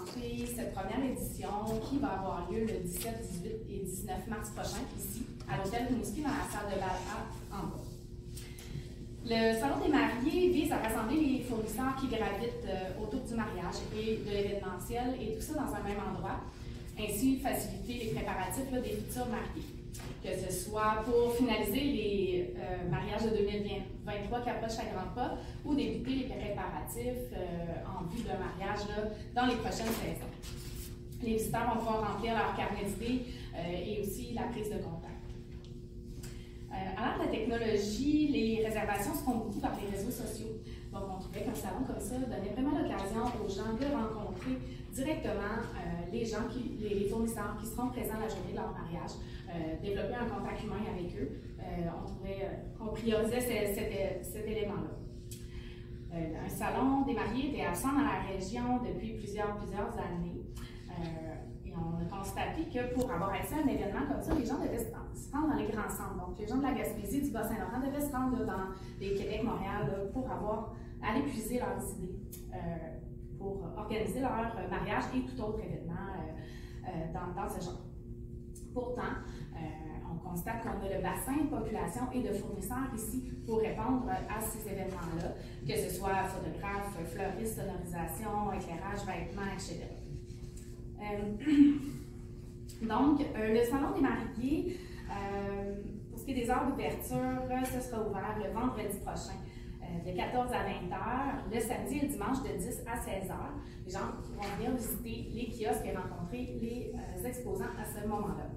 présenter cette première édition qui va avoir lieu le 17, 18 et 19 mars prochain, ici, à l'Hôtel Rimouski, dans la salle de bal A en bas. Le Salon des mariés vise à rassembler les fournisseurs qui gravitent autour du mariage et de l'événementiel, et tout ça dans un même endroit, ainsi faciliter les préparatifs des futurs mariés. Que ce soit pour finaliser les mariages de 2023 qui approchent à grands pas ou débuter les préparatifs en vue d'un mariage dans les prochaines saisons. Les visiteurs vont pouvoir remplir leur carnet d'idées et aussi la prise de contact. À l'ère de la technologie, les réservations se font beaucoup par les réseaux sociaux. Donc, on trouvait qu'un salon comme ça donnait vraiment l'occasion aux gens de rencontrer directement les fournisseurs qui seront présents la journée de leur mariage, développer un contact humain avec eux. On trouvait qu'on priorisait cet élément-là. Un salon des mariés était absent dans la région depuis plusieurs années. Et on a constaté que pour avoir accès à un événement comme ça, les gens devaient se rendre dans les grands centres. Donc, les gens de la Gaspésie, du Bas-Saint-Laurent devaient se rendre dans les Québec-Montréal pour aller puiser leurs idées pour organiser leur mariage et tout autre événement dans ce genre. Pourtant, on constate qu'on a le bassin de population et de fournisseurs ici pour répondre à ces événements-là, que ce soit photographe, fleuriste, sonorisation, éclairage, vêtements, etc. Donc, le Salon des mariés, pour ce qui est des heures d'ouverture, ce sera ouvert le vendredi prochain, de 14 à 20 h, le samedi et le dimanche de 10 à 16 h. Les gens vont venir visiter les kiosques et rencontrer les exposants à ce moment-là.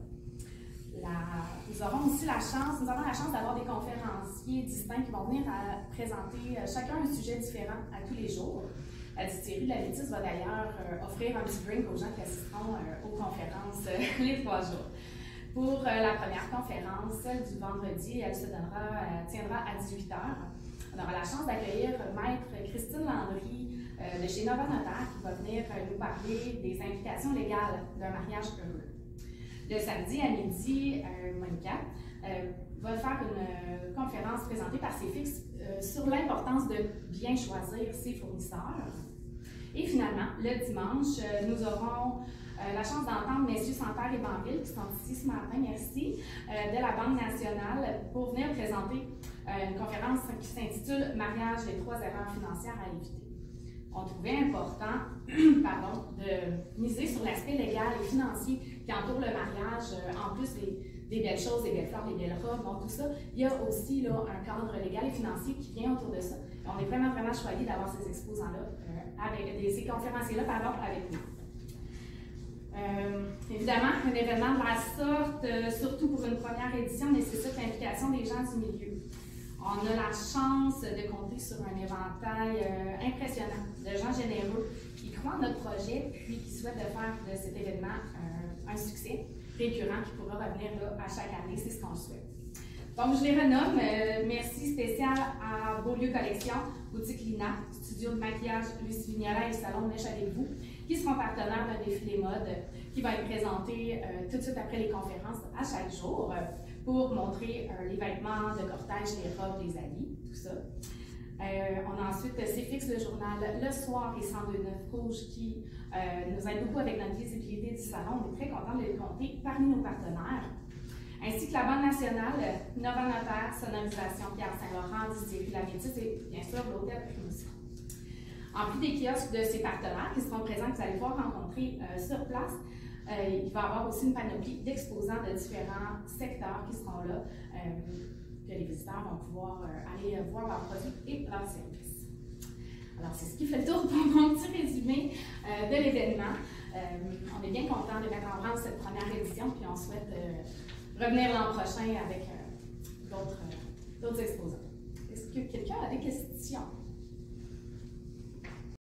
Nous avons aussi la chance d'avoir des conférenciers distincts qui vont venir présenter chacun un sujet différent à tous les jours. La distillerie de la Métis va d'ailleurs offrir un petit drink aux gens qui assisteront aux conférences les 3 jours. Pour la première conférence, celle du vendredi, elle tiendra à 18 h. On aura la chance d'accueillir Maître Christine Landry de chez Nova Notaire qui va venir nous parler des implications légales d'un mariage heureux. Le samedi à midi, Monica va faire une conférence présentée par CFIX sur l'importance de bien choisir ses fournisseurs. Et finalement, le dimanche, nous aurons la chance d'entendre messieurs Santerre et Banville qui sont ici ce matin, merci, de la Banque nationale pour venir présenter une conférence qui s'intitule « Mariage, les 3 erreurs financières à éviter ». On trouvait important de miser sur l'aspect légal et financier qui entoure le mariage, en plus des belles choses, des belles fleurs, des belles robes, bon, tout ça. Il y a aussi un cadre légal et financier qui vient autour de ça. On est vraiment choyés d'avoir ces exposants-là, ces conférenciers-là, avec nous. Évidemment, un événement de la sorte, surtout pour une première édition, nécessite l'implication des gens du milieu. On a la chance de compter sur un éventail impressionnant de gens généreux qui croient en notre projet puis qui souhaitent de faire de cet événement un succès récurrent qui pourra revenir à chaque année, c'est ce qu'on souhaite. Donc, je les renomme. Merci spécial à Beaulieu Collection, Boutique Lina, Studio de maquillage Lucie Vignola et Salon Mèche avec vous, qui seront partenaires d'un défilé mode qui va être présenté tout de suite après les conférences à chaque jour pour montrer les vêtements de cortège, les robes, les habits, tout ça. On a ensuite CFIX, le journal Le Soir et 102.9 Rouge qui nous aide beaucoup avec notre visibilité du salon. On est très contents de les compter parmi nos partenaires. Ainsi que la Banque nationale, Nova Notaire, Sonorisation Pierre Saint-Laurent, Distillerie La Métis et bien sûr l'Hôtel Rimouski. En plus des kiosques de ces partenaires qui seront présents, que vous allez pouvoir rencontrer sur place, il va y avoir aussi une panoplie d'exposants de différents secteurs qui seront là, que les visiteurs vont pouvoir aller voir leurs produits et leurs services. Alors, c'est ce qui fait le tour pour mon petit résumé de l'événement. On est bien content de mettre en branle cette première édition, puis on souhaite revenir l'an prochain avec d'autres exposants. Est-ce que quelqu'un a des questions?